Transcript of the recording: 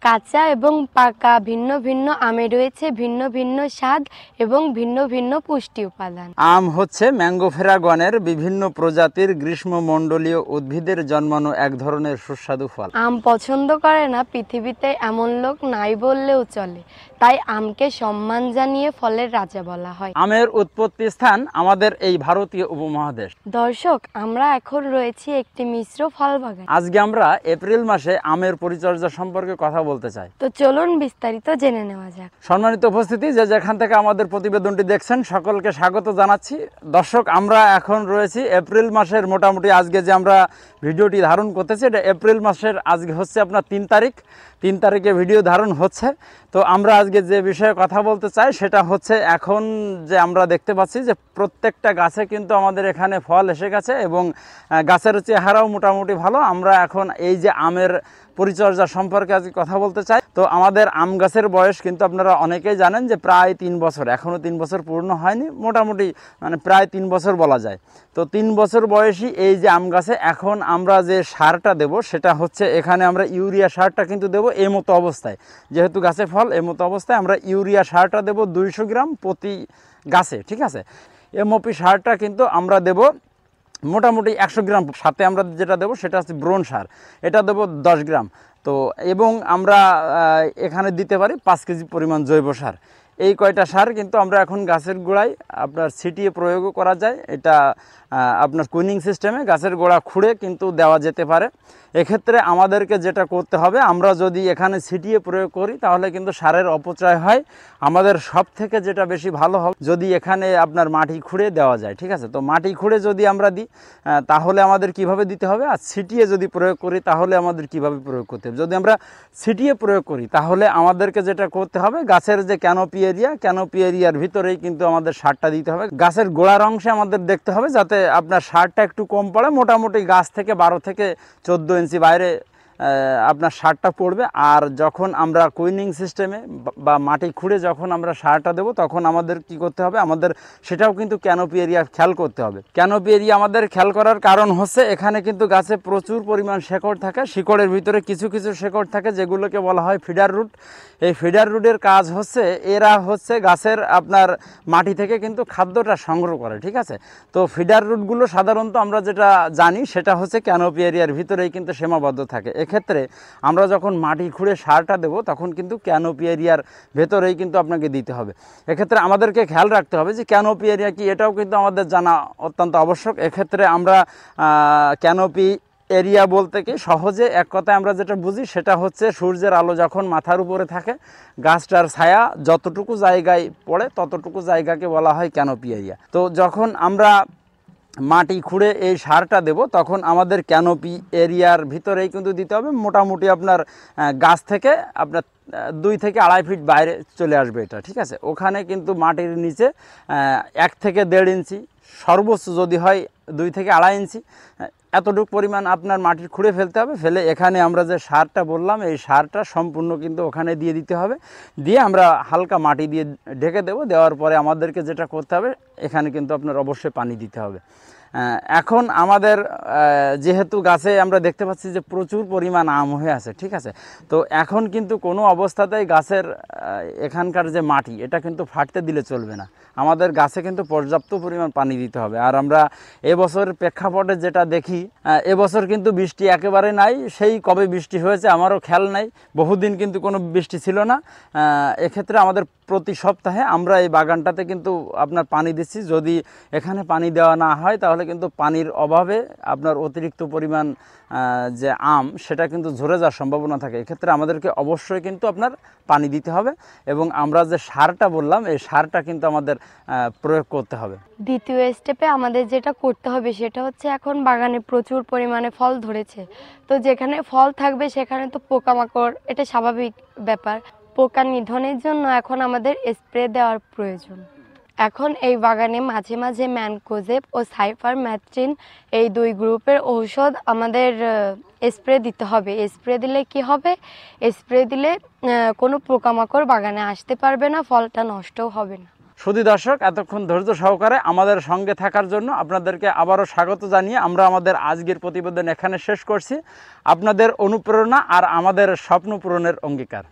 কাঁচা এবং পাকা ভিন্ন ভিন্ন আমে রয়েছে ভিন্ন ভিন্ন স্বাদ এবং ভিন্ন ভিন্ন পুষ্টি উপাদান। আম হচ্ছে ম্যাঙ্গোফেরা গণের বিভিন্ন প্রজাতির গ্রীষ্মমণ্ডলীয় উদ্ভিদের জন্মানো এক ধরনের সুস্বাদু ফল। আম পছন্দ করে না পৃথিবীতে এমন লোক নাই বললেও চলে, তাই আমকে সম্মান জানিয়ে ফলের রাজা বলা হয়। আমের উৎপত্তি স্থান আমাদের এই ভারতীয় উপমহাদেশ। দর্শক, আমরা এখন রয়েছি একটি মিশ্র ফল বাগান। আজকে আমরা এপ্রিল মাসে আমের পরিচর্যা সম্পর্কে কথা বলতে চাই। তো চলুন বিস্তারিত জেনে নেওয়া যাক। সম্মানিত উপস্থিতি, যে যেখান থেকে আমাদের প্রতিবেদনটি দেখছেন সকলকে স্বাগত জানাচ্ছি। দর্শক, আমরা এখন রয়েছি এপ্রিল মাসের মোটামুটি আজকে যে আমরা ভিডিওটি ধারণ করতেছি এটা এপ্রিল মাসের আজকে হচ্ছে আপনার 3 তারিখ। 3 তারিখে ভিডিও ধারণ হচ্ছে। তো আমরা আজকে যে বিষয়ে কথা বলতে চাই সেটা হচ্ছে এখন যে আমরা দেখতে পাচ্ছি যে প্রত্যেকটা গাছে কিন্তু আমাদের এখানে ফল এসে গেছে এবং গাছের চেহারাও মোটামুটি ভালো। আমরা এখন এই যে আমের পরিচর্যা সম্পর্কে আজকে কথা বলতে চাই। তো আমাদের আম গাছের বয়স কিন্তু আপনারা অনেকেই জানেন যে প্রায় 3 বছর, এখনও 3 বছর পূর্ণ হয়নি, মোটামুটি মানে প্রায় 3 বছর বলা যায়। তো 3 বছর বয়সী এই যে আম গাছে এখন আমরা যে সারটা দেব সেটা হচ্ছে এখানে আমরা ইউরিয়া সারটা কিন্তু দেবো এই মতো অবস্থায়, যেহেতু গাছে ফল এই মতো অবস্থায় আমরা ইউরিয়া সারটা দেব 200 গ্রাম প্রতি গাছে, ঠিক আছে। এমওপি সারটা কিন্তু আমরা দেব মোটামুটি 100 গ্রাম, সাথে আমরা যেটা দেবো সেটা হচ্ছে ব্রোন সার, এটা দেবো 10 গ্রাম। তো এবং আমরা এখানে দিতে পারি 5 কেজি পরিমাণ জৈব সার। এই কয়টা সার কিন্তু আমরা এখন গাছের গোড়ায় আপনার ছিটিয়ে প্রয়োগও করা যায়। এটা আপনার কুইনিং সিস্টেমে গাছের গোড়া খুঁড়ে কিন্তু দেওয়া যেতে পারে। এক্ষেত্রে আমাদেরকে যেটা করতে হবে, আমরা যদি এখানে ছিটিয়ে প্রয়োগ করি তাহলে কিন্তু সারের অপচয় হয়। আমাদের সব থেকে যেটা বেশি ভালো হবে যদি এখানে আপনার মাটি খুঁড়ে দেওয়া যায়, ঠিক আছে। তো মাটি খুঁড়ে যদি আমরা দিই তাহলে আমাদের কিভাবে দিতে হবে, আর ছিটিয়ে যদি প্রয়োগ করি তাহলে আমাদের কিভাবে প্রয়োগ করতে হবে। যদি আমরা ছিটিয়ে প্রয়োগ করি তাহলে আমাদেরকে যেটা করতে হবে, গাছের যে ক্যানোপি এরিয়ার ভিতরেই কিন্তু আমাদের সারটা দিতে হবে। গাছের গোড়ার অংশে আমাদের দেখতে হবে যাতে আপনার সারটা একটু কম পড়ে, মোটামুটি গাছ থেকে 12 থেকে 14 ইঞ্চি বাইরে আপনার সারটা পড়বে। আর যখন আমরা কুইনিং সিস্টেমে বা মাটি খুঁড়ে যখন আমরা সারটা দেবো তখন আমাদের কি করতে হবে, আমাদের সেটাও কিন্তু ক্যানোপি এরিয়া খেয়াল করতে হবে। ক্যানোপি এরিয়া আমাদের খেয়াল করার কারণ হচ্ছে এখানে কিন্তু গাছে প্রচুর পরিমাণ শেকড় থাকে। শিকড়ের ভিতরে কিছু কিছু শেকড় থাকে যেগুলোকে বলা হয় ফিডার রুট। এই ফিডার রুটের কাজ হচ্ছে এরা হচ্ছে গাছের আপনার মাটি থেকে কিন্তু খাদ্যটা সংগ্রহ করে, ঠিক আছে। তো ফিডার রুটগুলো সাধারণত আমরা যেটা জানি সেটা হচ্ছে ক্যানোপি এরিয়ার ভিতরেই কিন্তু সীমাবদ্ধ থাকে। এক্ষেত্রে আমরা যখন মাটি খুঁড়ে সারটা দেবো তখন কিন্তু ক্যানোপি এরিয়ার ভেতরেই কিন্তু আপনাকে দিতে হবে। এক্ষেত্রে আমাদেরকে খেয়াল রাখতে হবে যে ক্যানোপি এরিয়া কি, এটাও কিন্তু আমাদের জানা অত্যন্ত আবশ্যক। এক্ষেত্রে আমরা ক্যানোপি এরিয়া বলতে কি সহজে এক কথায় আমরা যেটা বুঝি সেটা হচ্ছে সূর্যের আলো যখন মাথার উপরে থাকে গাছটার ছায়া যতটুকু জায়গায় পড়ে ততটুকু জায়গাকে বলা হয় ক্যানোপি এরিয়া। তো যখন আমরা মাটি খুঁড়ে এই সারটা দেব তখন আমাদের ক্যানোপি এরিয়ার ভিতরেই কিন্তু দিতে হবে। মোটামুটি আপনার গাছ থেকে আপনার 2 থেকে 2.5 ফিট বাইরে চলে আসবে এটা, ঠিক আছে। ওখানে কিন্তু মাটির নিচে 1 থেকে 1.5 ইঞ্চি, সর্বোচ্চ যদি হয় 2 থেকে 2.5 ইঞ্চি এতটুকু পরিমাণ আপনার মাটি খুঁড়ে ফেলতে হবে। ফেলে এখানে আমরা যে সারটা বললাম এই সারটা সম্পূর্ণ কিন্তু ওখানে দিয়ে দিতে হবে। দিয়ে আমরা হালকা মাটি দিয়ে ঢেকে দেবো। দেওয়ার পরে আমাদেরকে যেটা করতে হবে এখানে কিন্তু আপনার অবশ্যই পানি দিতে হবে। এখন আমাদের যেহেতু গাছে আমরা দেখতে পাচ্ছি যে প্রচুর পরিমাণ আম হয়ে আছে, ঠিক আছে। তো এখন কিন্তু কোনো অবস্থাতেই গাছের এখানকার যে মাটি এটা কিন্তু ফাটতে দিলে চলবে না। আমাদের গাছে কিন্তু পর্যাপ্ত পরিমাণ পানি দিতে হবে। আর আমরা এবছরের প্রেক্ষাপটে যেটা দেখি এবছর কিন্তু বৃষ্টি একেবারে নাই। সেই কবে বৃষ্টি হয়েছে আমারও খেয়াল নাই, বহুদিন কিন্তু কোনো বৃষ্টি ছিল না। এক্ষেত্রে আমাদের প্রতি সপ্তাহে আমরা এই বাগানটাতে কিন্তু আপনার পানি দিচ্ছি। যদি এখানে পানি দেওয়া না হয় তাহলে কিন্তু পানির অভাবে আপনার অতিরিক্ত পরিমাণ যে আম সেটা কিন্তু ঝরে যাওয়ার সম্ভাবনা থাকে। এক্ষেত্রে আমাদেরকে অবশ্যই কিন্তু আপনার পানি দিতে হবে এবং আমরা যে সারটা বললাম এই সারটা কিন্তু আমাদের প্রয়োগ করতে হবে। দ্বিতীয় স্টেপে আমাদের যেটা করতে হবে সেটা হচ্ছে এখন বাগানে প্রচুর পরিমাণে ফল ধরেছে। তো যেখানে ফল থাকবে সেখানে তো পোকামাকড়, এটা স্বাভাবিক ব্যাপার। পোকা নিধনের জন্য এখন আমাদের স্প্রে দেওয়ার প্রয়োজন। এখন এই বাগানে মাঝে মাঝে ম্যানকোজেব ও সাইপারমেথ্রিন এই 2 গ্রুপের ঔষধ আমাদের স্প্রে দিতে হবে। স্প্রে দিলে কি হবে, স্প্রে দিলে কোনো পোকামাকড় বাগানে আসতে পারবে না, ফলটা নষ্টও হবে না। শুধু দর্শক, এতক্ষণ ধৈর্য সহকারে আমাদের সঙ্গে থাকার জন্য আপনাদেরকে আবারও স্বাগত জানিয়ে আমরা আমাদের আজকের প্রতিবেদন এখানে শেষ করছি। আপনাদের অনুপ্রেরণা আর আমাদের স্বপ্ন পূরণের অঙ্গীকার।